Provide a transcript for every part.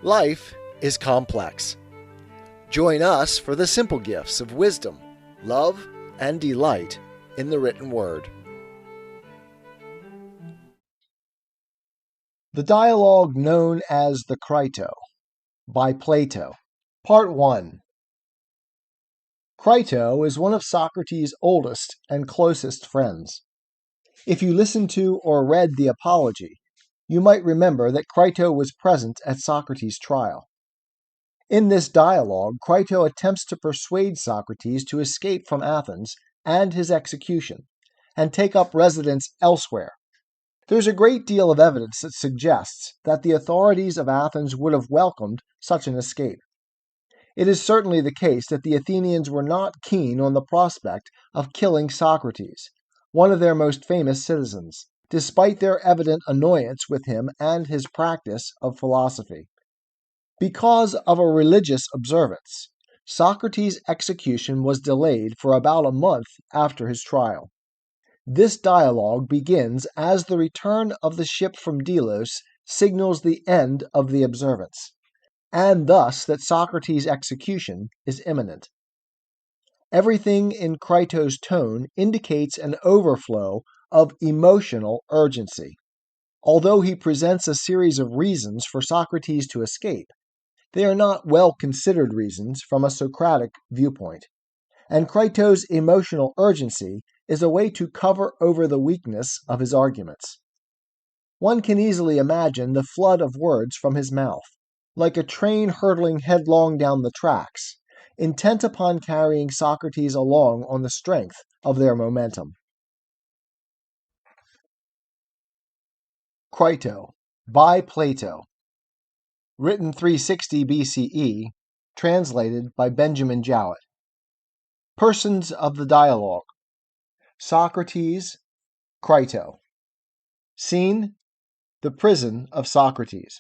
Life is complex. Join us for the simple gifts of wisdom, love, and delight in the written word. The dialogue known as the Crito by Plato. Part 1. Crito is one of Socrates' oldest and closest friends. If you listened to or read the Apology, you might remember that Crito was present at Socrates' trial. In this dialogue, Crito attempts to persuade Socrates to escape from Athens and his execution, and take up residence elsewhere. There's a great deal of evidence that suggests that the authorities of Athens would have welcomed such an escape. It is certainly the case that the Athenians were not keen on the prospect of killing Socrates, one of their most famous citizens, despite their evident annoyance with him and his practice of philosophy. Because of a religious observance, Socrates' execution was delayed for about a month after his trial. This dialogue begins as the return of the ship from Delos signals the end of the observance, and thus that Socrates' execution is imminent. Everything in Crito's tone indicates an overflow of emotional urgency. Although he presents a series of reasons for Socrates to escape, they are not well-considered reasons from a Socratic viewpoint, and Crito's emotional urgency is a way to cover over the weakness of his arguments. One can easily imagine the flood of words from his mouth, like a train hurtling headlong down the tracks, intent upon carrying Socrates along on the strength of their momentum. Crito, by Plato. Written 360 BCE, translated by Benjamin Jowett. Persons of the dialogue: Socrates, Crito. Scene: the prison of Socrates.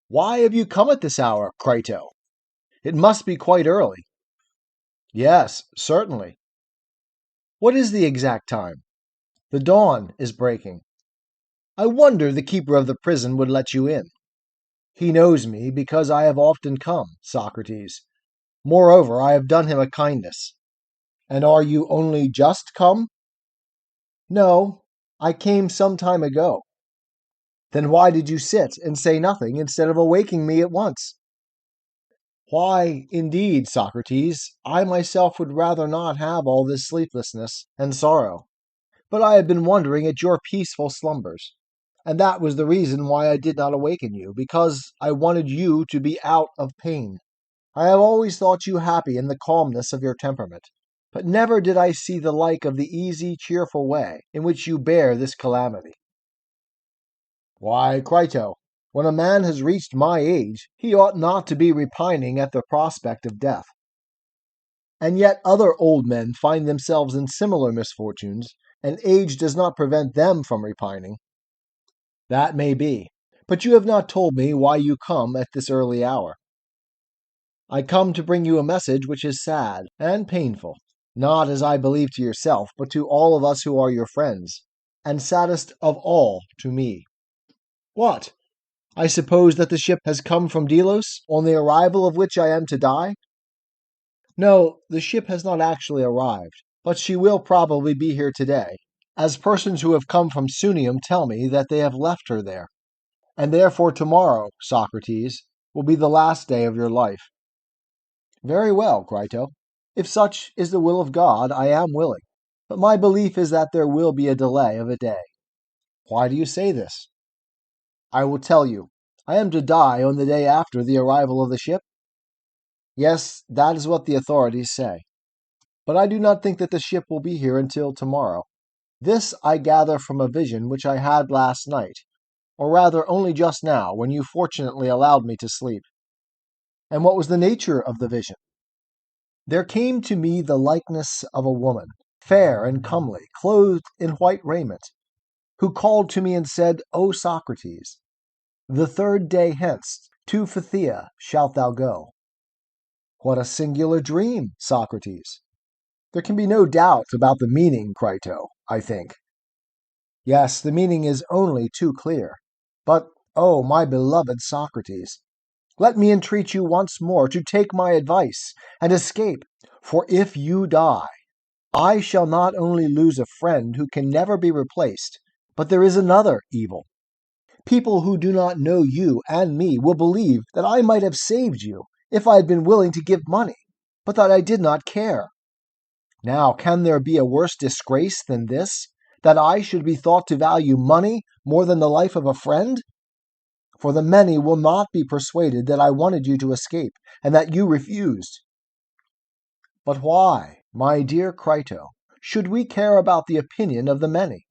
Why have you come at this hour, Crito? It must be quite early. Yes, certainly. What is the exact time? The dawn is breaking. I wonder the keeper of the prison would let you in. He knows me because I have often come, Socrates. Moreover, I have done him a kindness. And are you only just come? No, I came some time ago. Then why did you sit and say nothing instead of awaking me at once? Why, indeed, Socrates, I myself would rather not have all this sleeplessness and sorrow. But I have been wondering at your peaceful slumbers, and that was the reason why I did not awaken you, because I wanted you to be out of pain. I have always thought you happy in the calmness of your temperament, but never did I see the like of the easy, cheerful way in which you bear this calamity. Why, Crito, when a man has reached my age, he ought not to be repining at the prospect of death. And yet other old men find themselves in similar misfortunes, and age does not prevent them from repining. That may be, but you have not told me why you come at this early hour. I come to bring you a message which is sad and painful, not as I believe to yourself, but to all of us who are your friends, and saddest of all to me. What? I suppose that the ship has come from Delos, on the arrival of which I am to die? No, the ship has not actually arrived, but she will probably be here today, as persons who have come from Sunium tell me that they have left her there. And therefore tomorrow, Socrates, will be the last day of your life. Very well, Crito. If such is the will of God, I am willing. But my belief is that there will be a delay of a day. Why do you say this? I will tell you. I am to die on the day after the arrival of the ship. Yes, that is what the authorities say. But I do not think that the ship will be here until tomorrow. This I gather from a vision which I had last night, or rather only just now, when you fortunately allowed me to sleep. And what was the nature of the vision? There came to me the likeness of a woman, fair and comely, clothed in white raiment, who called to me and said, O Socrates, the third day hence to Phthia shalt thou go. What a singular dream, Socrates! There can be no doubt about the meaning, Crito, I think. Yes, the meaning is only too clear. But, O my beloved Socrates, let me entreat you once more to take my advice and escape, for if you die, I shall not only lose a friend who can never be replaced, but there is another evil. People who do not know you and me will believe that I might have saved you if I had been willing to give money, but that I did not care. Now, can there be a worse disgrace than this, that I should be thought to value money more than the life of a friend? For the many will not be persuaded that I wanted you to escape, and that you refused. But why, my dear Crito, should we care about the opinion of the many?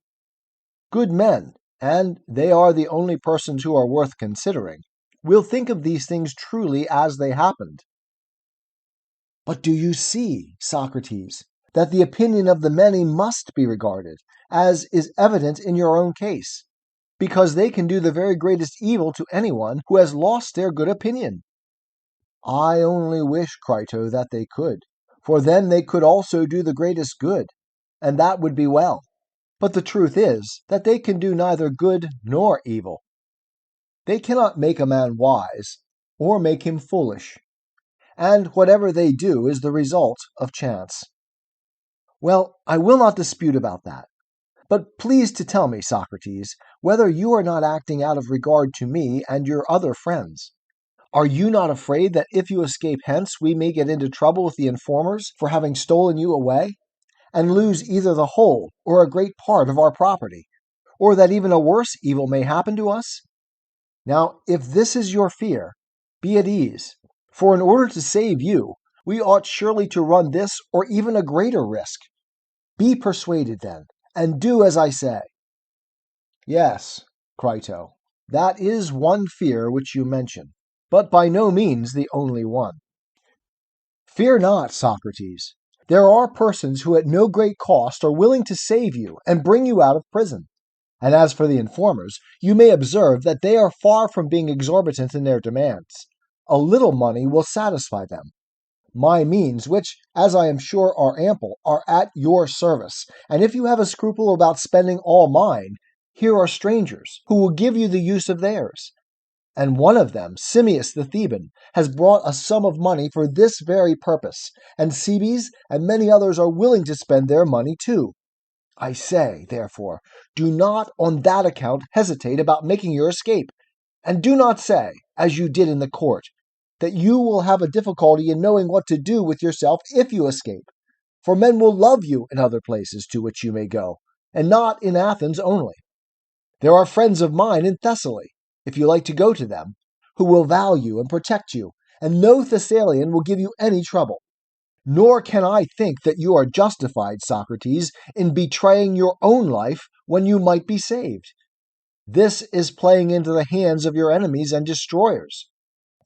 Good men, and they are the only persons who are worth considering, will think of these things truly as they happened. But do you see, Socrates, that the opinion of the many must be regarded, as is evident in your own case, because they can do the very greatest evil to anyone who has lost their good opinion? I only wish, Crito, that they could, for then they could also do the greatest good, and that would be well. But the truth is that they can do neither good nor evil. They cannot make a man wise, or make him foolish, and whatever they do is the result of chance. Well, I will not dispute about that. But please to tell me, Socrates, whether you are not acting out of regard to me and your other friends. Are you not afraid that if you escape hence we may get into trouble with the informers for having stolen you away, and lose either the whole or a great part of our property, or that even a worse evil may happen to us? Now, if this is your fear, be at ease, for in order to save you, we ought surely to run this or even a greater risk. Be persuaded then, and do as I say. Yes, Crito, that is one fear which you mention, but by no means the only one. Fear not, Socrates. There are persons who at no great cost are willing to save you and bring you out of prison. And as for the informers, you may observe that they are far from being exorbitant in their demands. A little money will satisfy them. My means, which, as I am sure are ample, are at your service, and if you have a scruple about spending all mine, here are strangers who will give you the use of theirs. And one of them, Simmias the Theban, has brought a sum of money for this very purpose, and Cebes and many others are willing to spend their money too. I say, therefore, do not on that account hesitate about making your escape, and do not say, as you did in the court, that you will have a difficulty in knowing what to do with yourself if you escape, for men will love you in other places to which you may go, and not in Athens only. There are friends of mine in Thessaly, if you like to go to them, who will value and protect you, and no Thessalian will give you any trouble. Nor can I think that you are justified, Socrates, in betraying your own life when you might be saved. This is playing into the hands of your enemies and destroyers.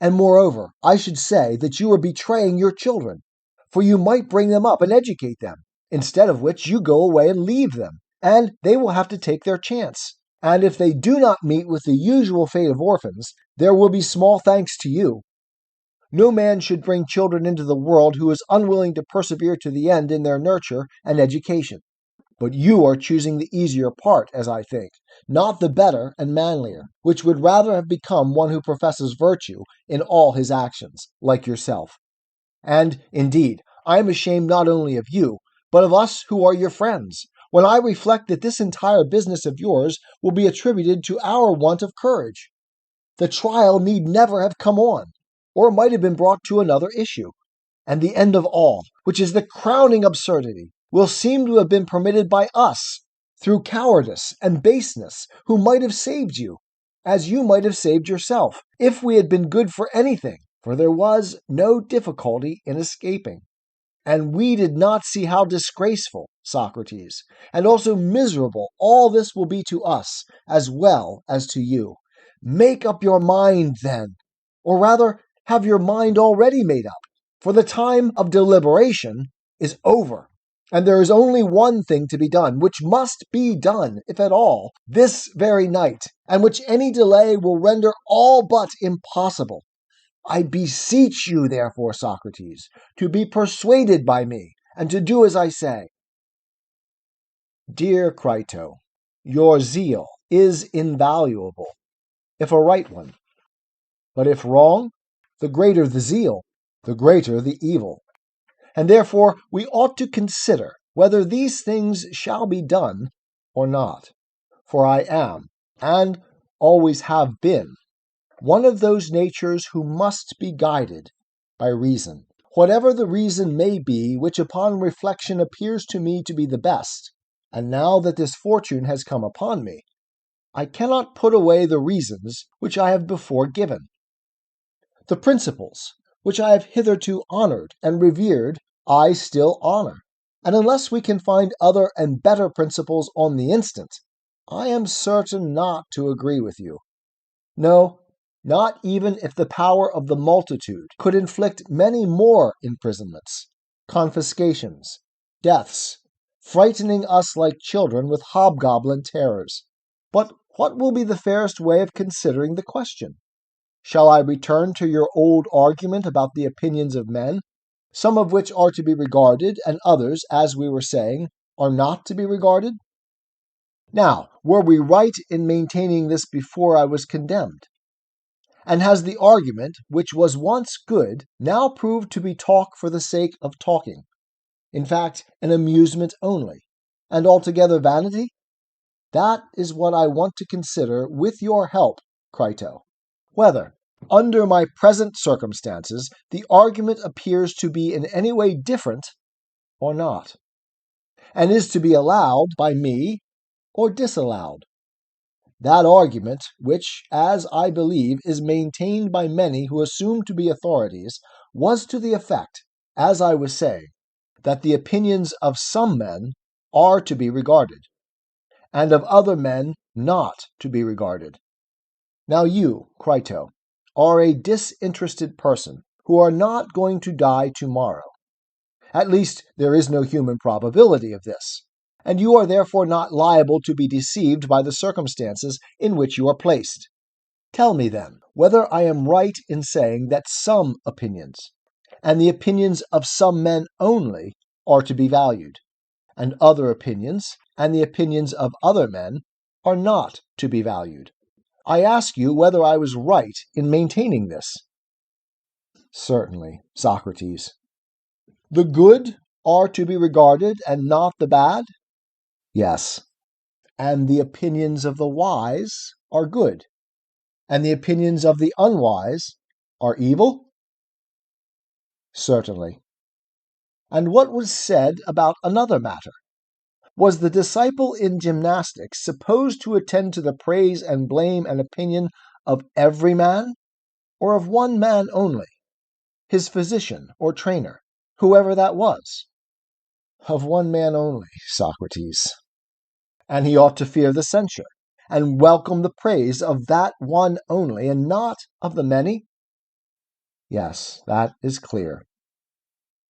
And moreover, I should say that you are betraying your children, for you might bring them up and educate them, instead of which you go away and leave them, and they will have to take their chance. And if they do not meet with the usual fate of orphans, there will be small thanks to you. No man should bring children into the world who is unwilling to persevere to the end in their nurture and education. But you are choosing the easier part, as I think, not the better and manlier, which would rather have become one who professes virtue in all his actions, like yourself. And, indeed, I am ashamed not only of you, but of us who are your friends, when I reflect that this entire business of yours will be attributed to our want of courage. The trial need never have come on, or might have been brought to another issue, and the end of all, which is the crowning absurdity, will seem to have been permitted by us, through cowardice and baseness, who might have saved you, as you might have saved yourself, if we had been good for anything, for there was no difficulty in escaping. And we did not see how disgraceful, Socrates, and also miserable all this will be to us, as well as to you. Make up your mind, then, or rather, have your mind already made up, for the time of deliberation is over, and there is only one thing to be done, which must be done, if at all, this very night, and which any delay will render all but impossible. I beseech you, therefore, Socrates, to be persuaded by me, and to do as I say. Dear Crito, your zeal is invaluable. if a right one. But if wrong, the greater the zeal, the greater the evil. And therefore we ought to consider whether these things shall be done or not. For I am, and always have been, one of those natures who must be guided by reason. Whatever the reason may be which upon reflection appears to me to be the best, and now that this fortune has come upon me, I cannot put away the reasons which I have before given. The principles which I have hitherto honored and revered, I still honor, and unless we can find other and better principles on the instant, I am certain not to agree with you. No, not even if the power of the multitude could inflict many more imprisonments, confiscations, deaths, frightening us like children with hobgoblin terrors. But what will be the fairest way of considering the question? Shall I return to your old argument about the opinions of men, some of which are to be regarded, and others, as we were saying, are not to be regarded? Now, were we right in maintaining this before I was condemned? And has the argument, which was once good, now proved to be talk for the sake of talking, in fact, an amusement only, and altogether vanity? That is what I want to consider with your help, Crito. Whether, under my present circumstances, the argument appears to be in any way different or not, and is to be allowed by me or disallowed. That argument, which, as I believe, is maintained by many who assume to be authorities, was to the effect, as I was saying, that the opinions of some men are to be regarded, and of other men not to be regarded. Now you, Crito, are a disinterested person who are not going to die tomorrow. At least there is no human probability of this, and you are therefore not liable to be deceived by the circumstances in which you are placed. Tell me, then, whether I am right in saying that some opinions, and the opinions of some men only, are to be valued, and other opinions, and the opinions of other men, are not to be valued. I ask you whether I was right in maintaining this. Certainly, Socrates. The good are to be regarded and not the bad? Yes. And the opinions of the wise are good, and the opinions of the unwise are evil? Certainly. And what was said about another matter? Was the disciple in gymnastics supposed to attend to the praise and blame and opinion of every man, or of one man only, his physician or trainer, whoever that was? Of one man only, Socrates. And he ought to fear the censure, and welcome the praise of that one only, and not of the many? Yes, that is clear.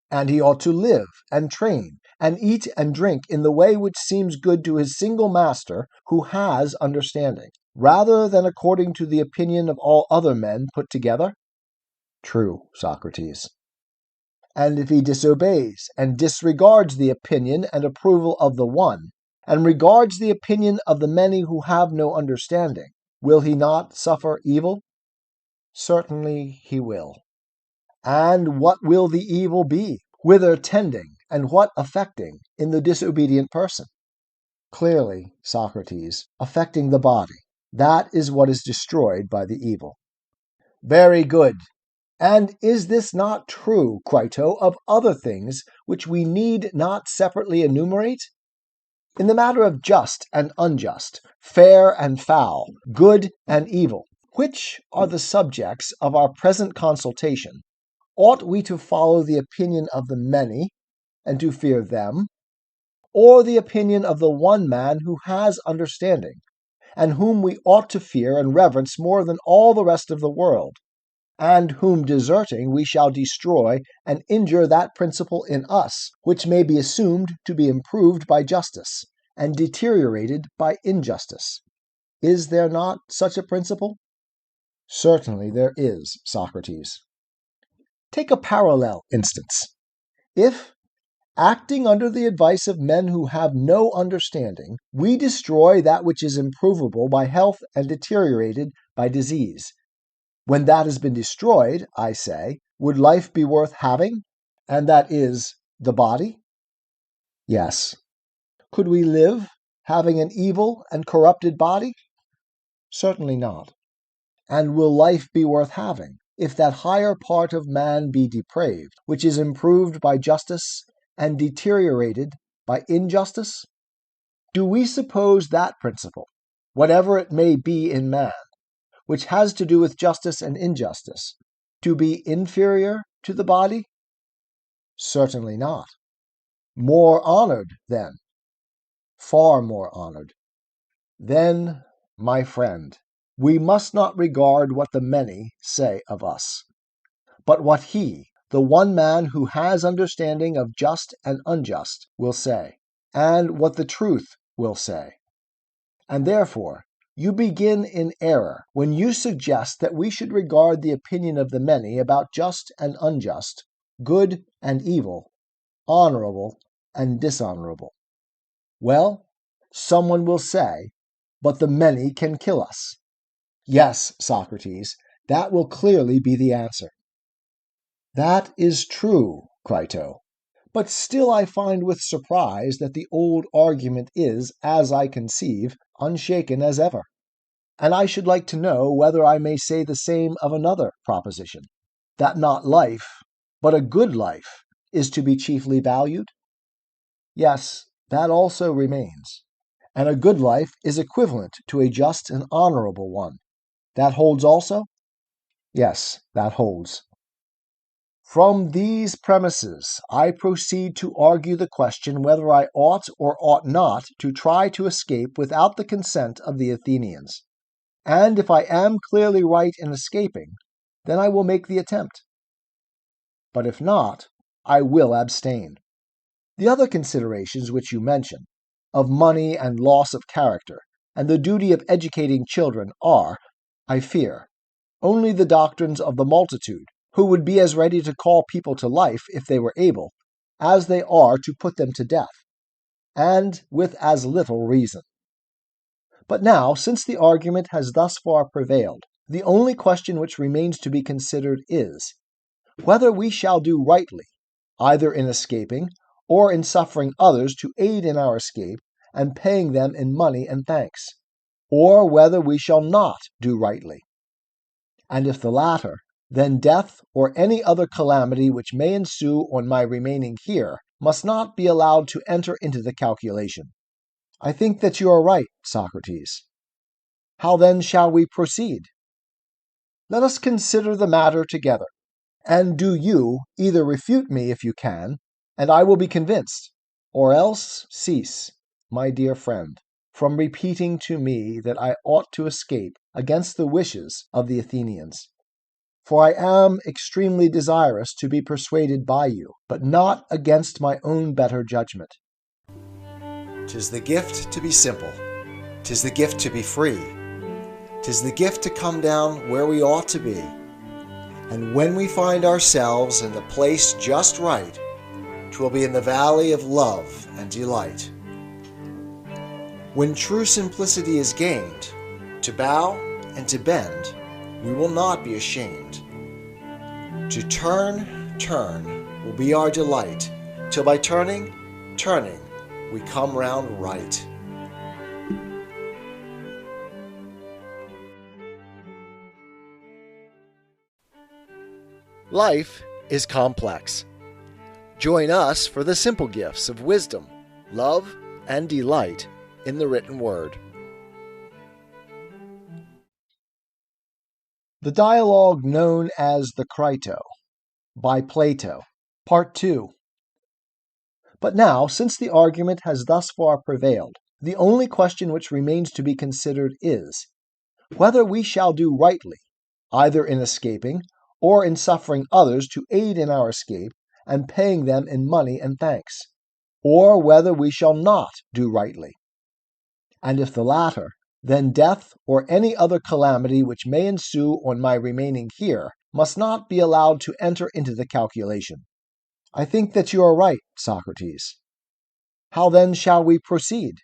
And he ought to live and train and eat and drink in the way which seems good to his single master who has understanding, rather than according to the opinion of all other men put together? True, Socrates. And if he disobeys and disregards the opinion and approval of the one, and regards the opinion of the many who have no understanding, will he not suffer evil? Certainly he will. And what will the evil be? Whither tending, and what affecting in the disobedient person? Clearly, Socrates, affecting the body. That is what is destroyed by the evil. Very good. And is this not true, Crito, of other things which we need not separately enumerate? In the matter of just and unjust, fair and foul, good and evil, which are the subjects of our present consultation, ought we to follow the opinion of the many, and to fear them, or the opinion of the one man who has understanding, and whom we ought to fear and reverence more than all the rest of the world, and whom deserting we shall destroy and injure that principle in us which may be assumed to be improved by justice, and deteriorated by injustice? Is there not such a principle? Certainly there is, Socrates. Take a parallel instance. If, Acting under the advice of men who have no understanding, we destroy that which is improvable by health and deteriorated by disease. When that has been destroyed, I say, would life be worth having? And that is the body? Yes. Could we live, having an evil and corrupted body? Certainly not. And will life be worth having, if that higher part of man be depraved, which is improved by justice and deteriorated by injustice? Do we suppose that principle, whatever it may be in man, which has to do with justice and injustice, to be inferior to the body? Certainly not. More honored, then. Far more honored. Then, my friend, we must not regard what the many say of us, but what he, the one man who has understanding of just and unjust, will say, and what the truth will say. And therefore, you begin in error when you suggest that we should regard the opinion of the many about just and unjust, good and evil, honorable and dishonorable. Well, someone will say, but the many can kill us. Yes, Socrates, that will clearly be the answer. That is true, Crito. But still I find with surprise that the old argument is, as I conceive, unshaken as ever. And I should like to know whether I may say the same of another proposition, that not life, but a good life, is to be chiefly valued? Yes, that also remains. And a good life is equivalent to a just and honorable one. That holds also? Yes, that holds. From these premises, I proceed to argue the question whether I ought or ought not to try to escape without the consent of the Athenians. And if I am clearly right in escaping, then I will make the attempt. But if not, I will abstain. The other considerations which you mention, of money and loss of character, and the duty of educating children are, I fear, only the doctrines of the multitude, who would be as ready to call people to life if they were able, as they are to put them to death, and with as little reason. But now, since the argument has thus far prevailed, the only question which remains to be considered is, whether we shall do rightly, either in escaping or in suffering others to aid in our escape and paying them in money and thanks, or whether we shall not do rightly. And if the latter, then death or any other calamity which may ensue on my remaining here must not be allowed to enter into the calculation. I think that you are right, Socrates. How then shall we proceed? Let us consider the matter together, and do you either refute me if you can, and I will be convinced, or else cease, my dear friend, from repeating to me that I ought to escape against the wishes of the Athenians. For I am extremely desirous to be persuaded by you, but not against my own better judgment. 'Tis the gift to be simple. 'Tis the gift to be free. 'Tis the gift to come down where we ought to be. And when we find ourselves in the place just right, 'twill be in the valley of love and delight. When true simplicity is gained, to bow and to bend, we will not be ashamed. To turn will be our delight, till by turning, we come round right. Life is complex. Join us for the simple gifts of wisdom, love, and delight in the written word. The dialogue known as the Crito, by Plato, Part 2. But now, since the argument has thus far prevailed, the only question which remains to be considered is, whether we shall do rightly, either in escaping or in suffering others to aid in our escape and paying them in money and thanks, or whether we shall not do rightly. And if the latter, then death or any other calamity which may ensue on my remaining here must not be allowed to enter into the calculation. I think that you are right, Socrates. How then shall we proceed?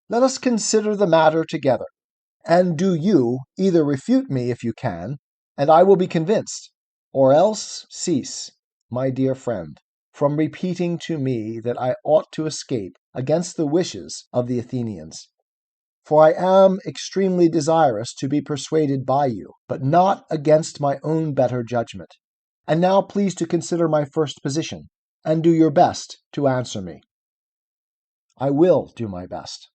Let us consider the matter together, and do you either refute me if you can, and I will be convinced, or else cease, my dear friend, from repeating to me that I ought to escape against the wishes of the Athenians. For I am extremely desirous to be persuaded by you, but not against my own better judgment. And now please to consider my first position, and do your best to answer me. I will do my best.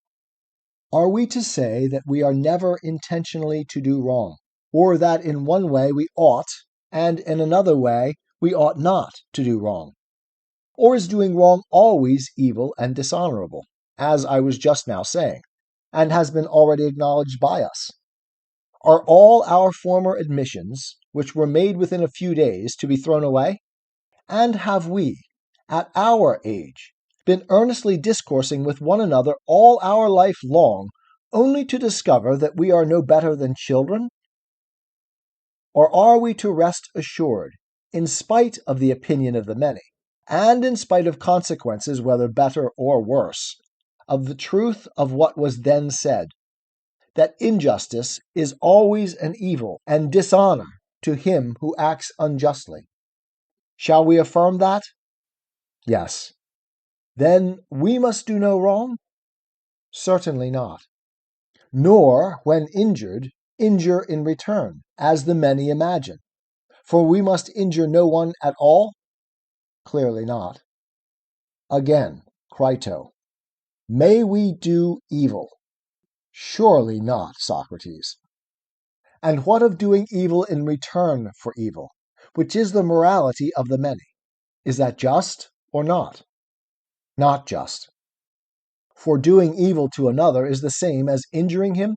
Are we to say that we are never intentionally to do wrong, or that in one way we ought, and in another way we ought not to do wrong? Or is doing wrong always evil and dishonorable, as I was just now saying, and has been already acknowledged by us? Are all our former admissions, which were made within a few days, to be thrown away? And have we, at our age, been earnestly discoursing with one another all our life long, only to discover that we are no better than children? Or are we to rest assured, in spite of the opinion of the many, and in spite of consequences whether better or worse, of the truth of what was then said, that injustice is always an evil and dishonor to him who acts unjustly? Shall we affirm that? Yes. Then we must do no wrong? Certainly not. Nor, when injured, injure in return, as the many imagine. For we must injure no one at all? Clearly not. Again, Crito, may we do evil? Surely not, Socrates. And what of doing evil in return for evil, which is the morality of the many? Is that just or not? Not just. For doing evil to another is the same as injuring him?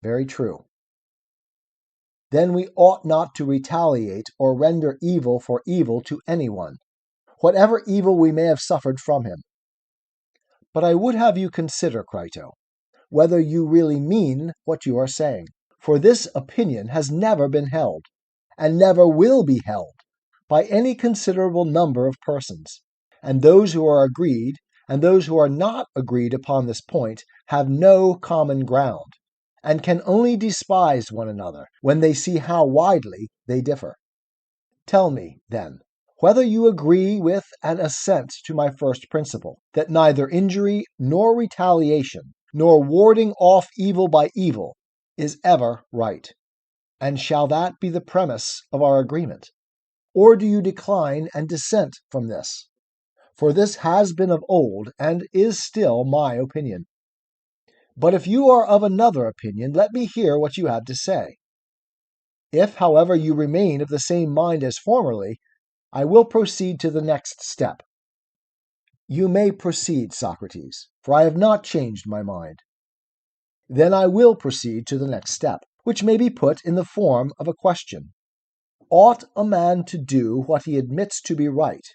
Very true. Then we ought not to retaliate or render evil for evil to anyone, whatever evil we may have suffered from him. But I would have you consider, Crito, whether you really mean what you are saying. For this opinion has never been held, and never will be held, by any considerable number of persons. And those who are agreed, and those who are not agreed upon this point, have no common ground, and can only despise one another when they see how widely they differ. Tell me, then, whether you agree with and assent to my first principle, that neither injury nor retaliation, nor warding off evil by evil, is ever right. And shall that be the premise of our agreement? Or do you decline and dissent from this? For this has been of old, and is still my opinion. But if you are of another opinion, let me hear what you have to say. If, however, you remain of the same mind as formerly, I will proceed to the next step. You may proceed, Socrates, for I have not changed my mind. Then I will proceed to the next step, which may be put in the form of a question. Ought a man to do what he admits to be right,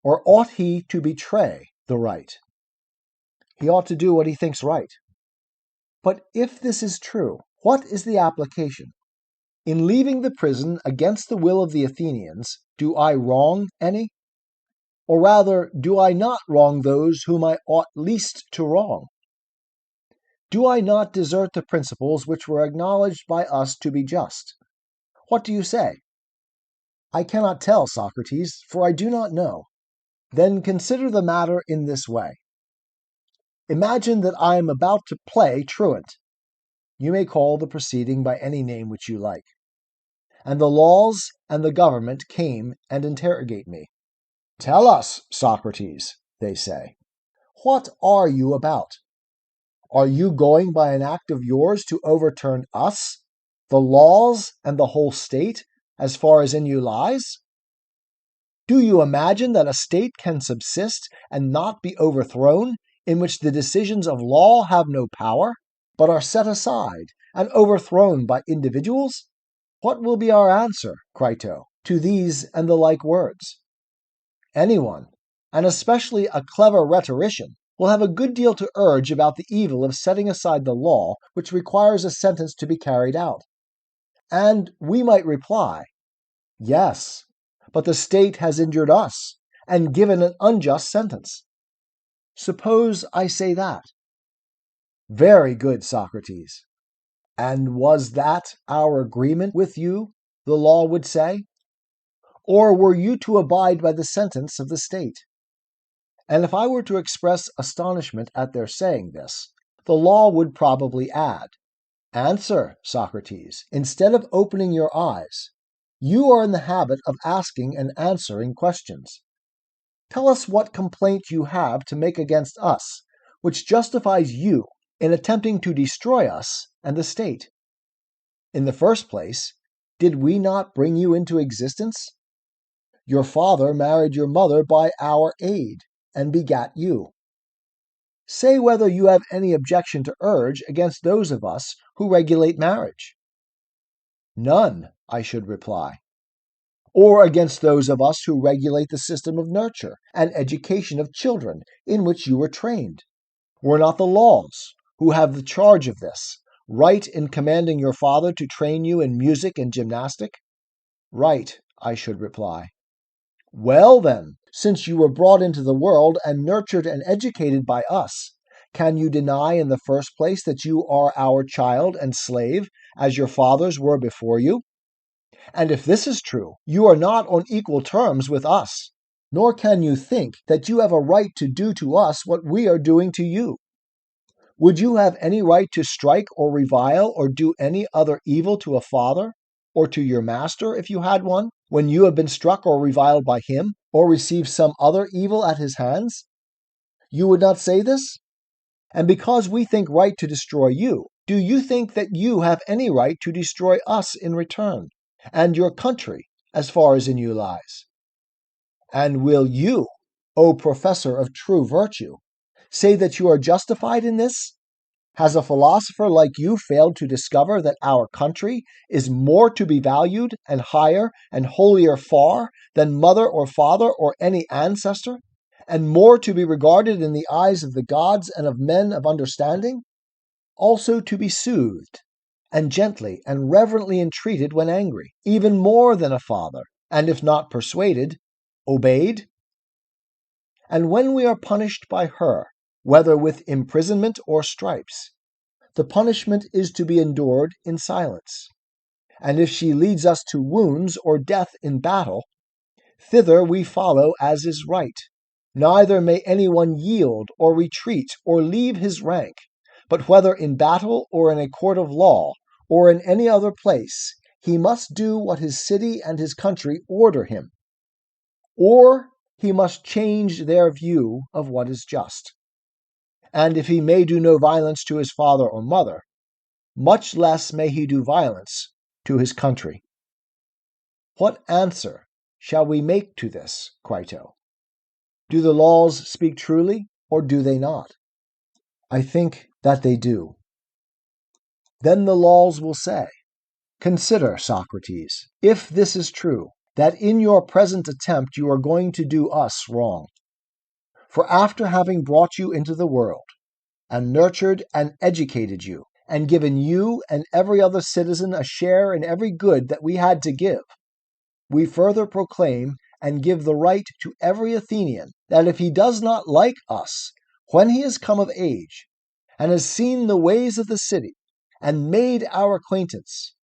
or ought he to betray the right? He ought to do what he thinks right. But if this is true, what is the application? In leaving the prison against the will of the Athenians, do I wrong any? Or rather, do I not wrong those whom I ought least to wrong? Do I not desert the principles which were acknowledged by us to be just? What do you say? I cannot tell, Socrates, for I do not know. Then consider the matter in this way. Imagine that I am about to play truant. You may call the proceeding by any name which you like. And the laws and the government came and interrogate me. Tell us, Socrates, they say, what are you about? Are you going by an act of yours to overturn us, the laws, and the whole state, as far as in you lies? Do you imagine that a state can subsist and not be overthrown, in which the decisions of law have no power, but are set aside and overthrown by individuals? What will be our answer, Crito, to these and the like words? Anyone, and especially a clever rhetorician, will have a good deal to urge about the evil of setting aside the law which requires a sentence to be carried out. And we might reply, yes, but the state has injured us and given an unjust sentence. Suppose I say that. Very good, Socrates. And was that our agreement with you, the law would say? Or were you to abide by the sentence of the state? And if I were to express astonishment at their saying this, the law would probably add, Answer, Socrates, instead of opening your eyes. You are in the habit of asking and answering questions. Tell us what complaint you have to make against us, which justifies you in attempting to destroy us and the state. In the first place, did we not bring you into existence? Your father married your mother by our aid and begat you. Say whether you have any objection to urge against those of us who regulate marriage. None, I should reply. Or against those of us who regulate the system of nurture and education of children in which you were trained. Were not the laws, who have the charge of this, right in commanding your father to train you in music and gymnastic? Right, I should reply. Well then, since you were brought into the world and nurtured and educated by us, can you deny in the first place that you are our child and slave, as your fathers were before you? And if this is true, you are not on equal terms with us, nor can you think that you have a right to do to us what we are doing to you. Would you have any right to strike or revile or do any other evil to a father, or to your master if you had one, when you have been struck or reviled by him, or received some other evil at his hands? You would not say this? And because we think right to destroy you, do you think that you have any right to destroy us in return, and your country, as far as in you lies? And will you, O professor of true virtue, say that you are justified in this? Has a philosopher like you failed to discover that our country is more to be valued and higher and holier far than mother or father or any ancestor, and more to be regarded in the eyes of the gods and of men of understanding? Also to be soothed, and gently and reverently entreated when angry, even more than a father, and if not persuaded, obeyed? And when we are punished by her, whether with imprisonment or stripes, the punishment is to be endured in silence. And if she leads us to wounds or death in battle, thither we follow as is right. Neither may anyone yield or retreat or leave his rank, but whether in battle or in a court of law or in any other place, he must do what his city and his country order him, or he must change their view of what is just. And if he may do no violence to his father or mother, much less may he do violence to his country. What answer shall we make to this, Crito? Do the laws speak truly, or do they not? I think that they do. Then the laws will say, Consider, Socrates, if this is true, that in your present attempt you are going to do us wrong. For after having brought you into the world, and nurtured and educated you, and given you and every other citizen a share in every good that we had to give, we further proclaim and give the right to every Athenian that if he does not like us when he has come of age, and has seen the ways of the city, and made our acquaintance,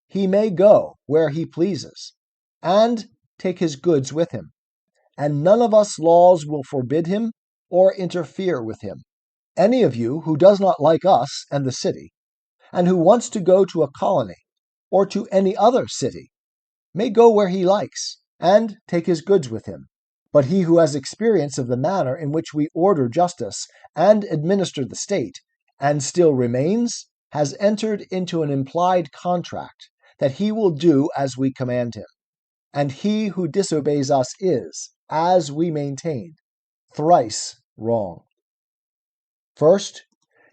he may go where he pleases, and take his goods with him, and none of us laws will forbid him or interfere with him. Any of you who does not like us and the city, and who wants to go to a colony or to any other city, may go where he likes, and take his goods with him. But he who has experience of the manner in which we order justice and administer the state, and still remains, has entered into an implied contract that he will do as we command him. And he who disobeys us is, as we maintain, thrice wrong. First,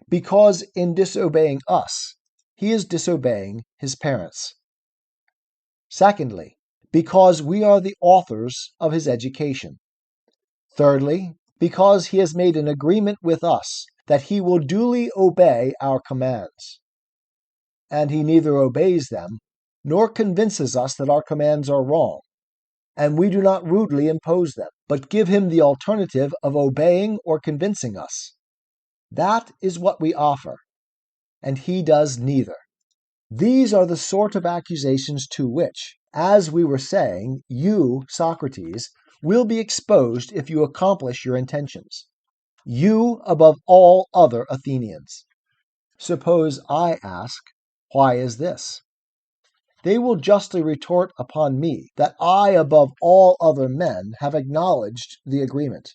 because in disobeying us, he is disobeying his parents. Secondly, because we are the authors of his education. Thirdly, because he has made an agreement with us that he will duly obey our commands. And he neither obeys them, nor convinces us that our commands are wrong. and we do not rudely impose them, but give him the alternative of obeying or convincing us. That is what we offer, and he does neither. These are the sort of accusations to which, as we were saying, you, Socrates, will be exposed if you accomplish your intentions. You above all other Athenians. Suppose I ask, why is this? They will justly retort upon me that I above all other men have acknowledged the agreement.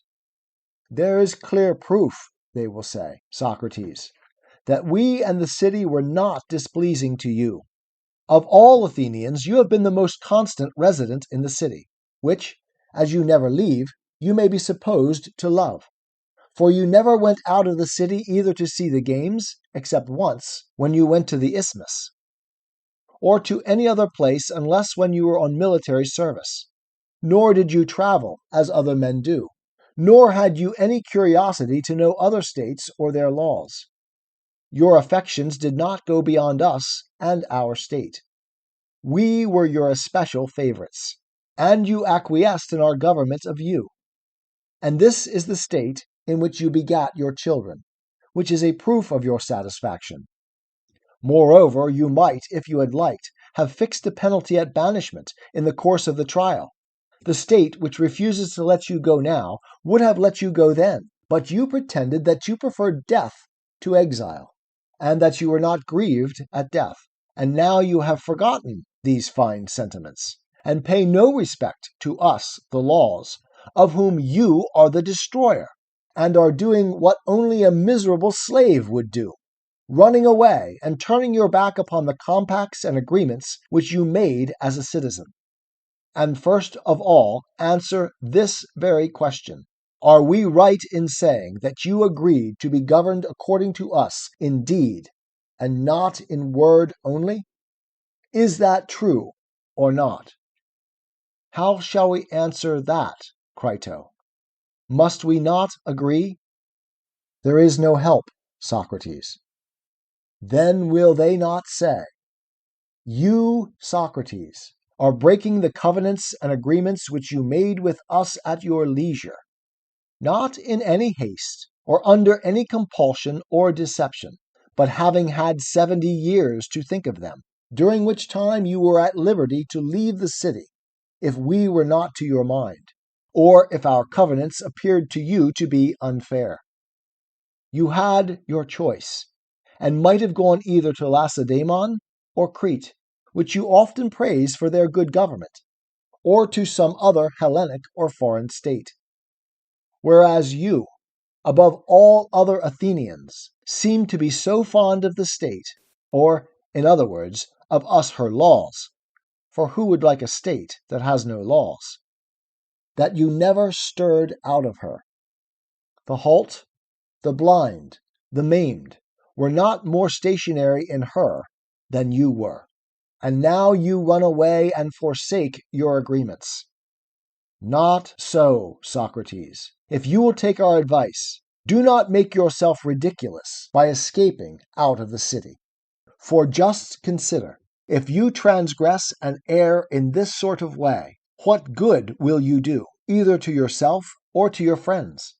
There is clear proof, they will say, Socrates, that we and the city were not displeasing to you. Of all Athenians, you have been the most constant resident in the city, which, as you never leave, you may be supposed to love. For you never went out of the city either to see the games, except once, when you went to the isthmus, or to any other place unless when you were on military service. Nor did you travel, as other men do, nor had you any curiosity to know other states or their laws. Your affections did not go beyond us and our state. We were your especial favorites, and you acquiesced in our government of you. And this is the state in which you begat your children, which is a proof of your satisfaction. Moreover, you might, if you had liked, have fixed the penalty at banishment in the course of the trial. The state which refuses to let you go now would have let you go then, but you pretended that you preferred death to exile, and that you were not grieved at death. And now you have forgotten these fine sentiments, and pay no respect to us, the laws, of whom you are the destroyer, and are doing what only a miserable slave would do, running away and turning your back upon the compacts and agreements which you made as a citizen. And first of all, answer this very question. Are we right in saying that you agreed to be governed according to us in deed, and not in word only? Is that true or not? How shall we answer that, Crito? Must we not agree? There is no help, Socrates. Then will they not say, you, Socrates, are breaking the covenants and agreements which you made with us at your leisure, not in any haste, or under any compulsion or deception, but having had 70 years to think of them, during which time you were at liberty to leave the city, if we were not to your mind, or if our covenants appeared to you to be unfair. You had your choice, and might have gone either to Lacedaemon or Crete, which you often praise for their good government, or to some other Hellenic or foreign state. Whereas you, above all other Athenians, seem to be so fond of the state, or, in other words, of us her laws, for who would like a state that has no laws, that you never stirred out of her. The halt, the blind, the maimed, were not more stationary in her than you were, and now you run away and forsake your agreements. Not so, Socrates. If you will take our advice, do not make yourself ridiculous by escaping out of the city. For just consider, if you transgress and err in this sort of way, what good will you do, either to yourself or to your friends?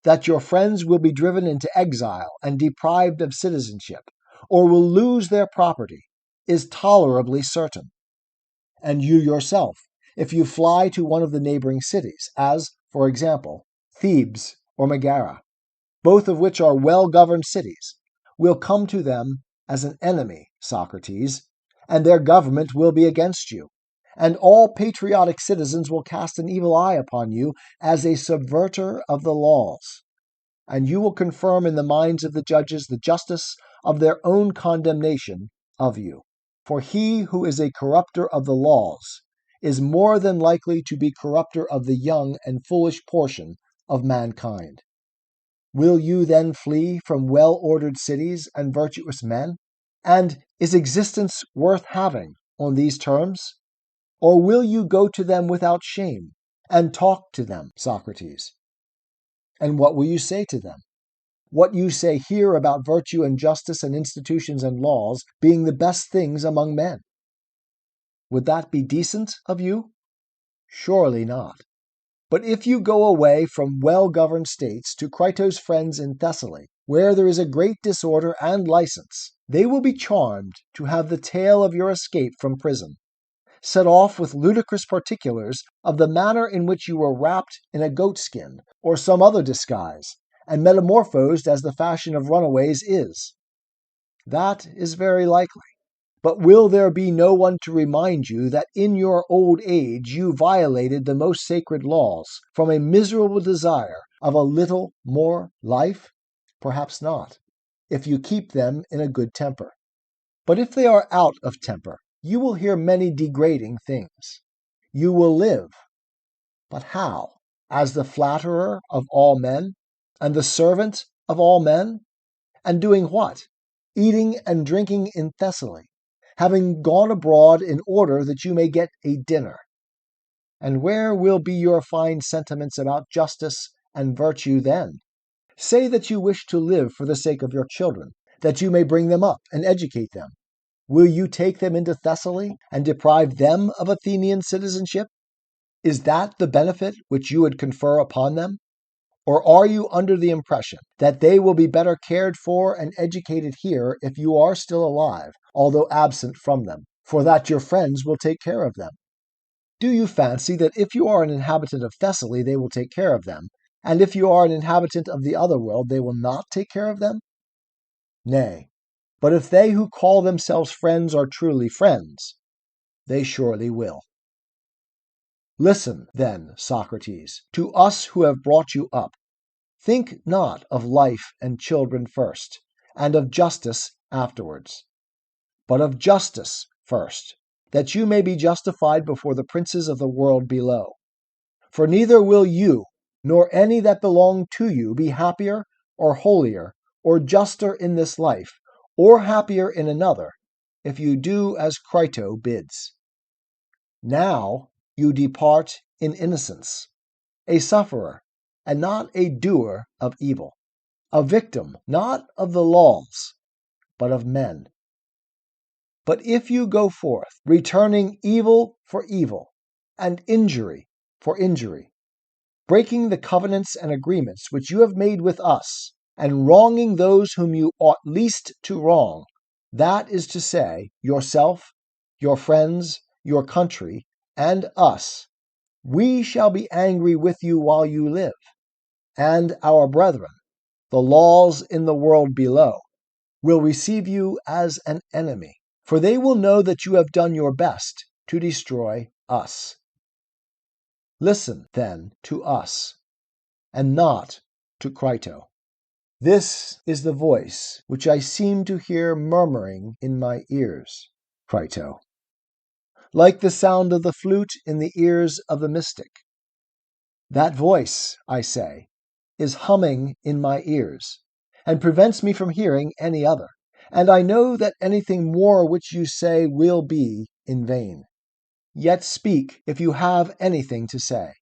That your friends will be driven into exile and deprived of citizenship, or will lose their property, is tolerably certain. And you yourself, if you fly to one of the neighboring cities, as, for example, Thebes or Megara, both of which are well-governed cities, will come to them as an enemy, Socrates, and their government will be against you, and all patriotic citizens will cast an evil eye upon you as a subverter of the laws, and you will confirm in the minds of the judges the justice of their own condemnation of you. For he who is a corrupter of the laws is more than likely to be corrupter of the young and foolish portion of mankind. Will you then flee from well-ordered cities and virtuous men? And is existence worth having on these terms? Or will you go to them without shame and talk to them, Socrates? And what will you say to them? What you say here about virtue and justice and institutions and laws being the best things among men. Would that be decent of you? Surely not. But if you go away from well-governed states to Crito's friends in Thessaly, where there is a great disorder and license, they will be charmed to have the tale of your escape from prison, set off with ludicrous particulars of the manner in which you were wrapped in a goatskin or some other disguise, and metamorphosed as the fashion of runaways is. That is very likely. But will there be no one to remind you that in your old age you violated the most sacred laws from a miserable desire of a little more life? Perhaps not, if you keep them in a good temper. But if they are out of temper, you will hear many degrading things. You will live. But how? As the flatterer of all men, and the servant of all men? And doing what? Eating and drinking in Thessaly, having gone abroad in order that you may get a dinner. And where will be your fine sentiments about justice and virtue then? Say that you wish to live for the sake of your children, that you may bring them up and educate them. Will you take them into Thessaly and deprive them of Athenian citizenship? Is that the benefit which you would confer upon them? Or are you under the impression that they will be better cared for and educated here if you are still alive, although absent from them, for that your friends will take care of them? Do you fancy that if you are an inhabitant of Thessaly they will take care of them, and if you are an inhabitant of the other world they will not take care of them? Nay, but if they who call themselves friends are truly friends, they surely will. Listen, then, Socrates, to us who have brought you up. Think not of life and children first, and of justice afterwards, but of justice first, that you may be justified before the princes of the world below. For neither will you, nor any that belong to you, be happier or holier or juster in this life, or happier in another, if you do as Crito bids. Now you depart in innocence, a sufferer, and not a doer of evil, a victim not of the laws, but of men. But if you go forth, returning evil for evil, and injury for injury, breaking the covenants and agreements which you have made with us, and wronging those whom you ought least to wrong, that is to say, yourself, your friends, your country, and us, we shall be angry with you while you live, and our brethren, the laws in the world below, will receive you as an enemy, for they will know that you have done your best to destroy us. Listen, then, to us, and not to Crito. This is the voice which I seem to hear murmuring in my ears, Crito, like the sound of the flute in the ears of the mystic. That voice, I say, is humming in my ears, and prevents me from hearing any other, and I know that anything more which you say will be in vain. Yet speak if you have anything to say.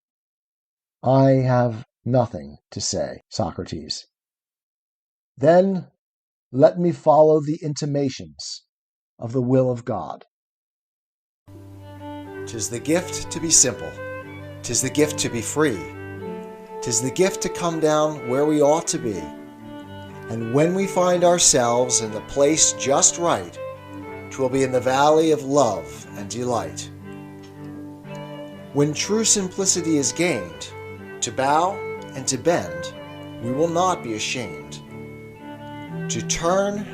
I have nothing to say, Socrates. Then let me follow the intimations of the will of God. 'Tis the gift to be simple. 'Tis the gift to be free. 'Tis the gift to come down where we ought to be. And when we find ourselves in the place just right, 'twill be in the valley of love and delight. When true simplicity is gained, to bow and to bend, we will not be ashamed. To turn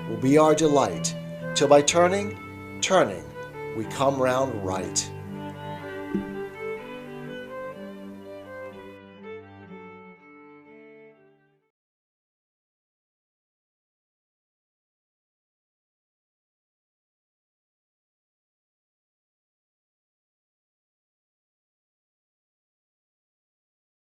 will be our delight, till by turning, we come round right.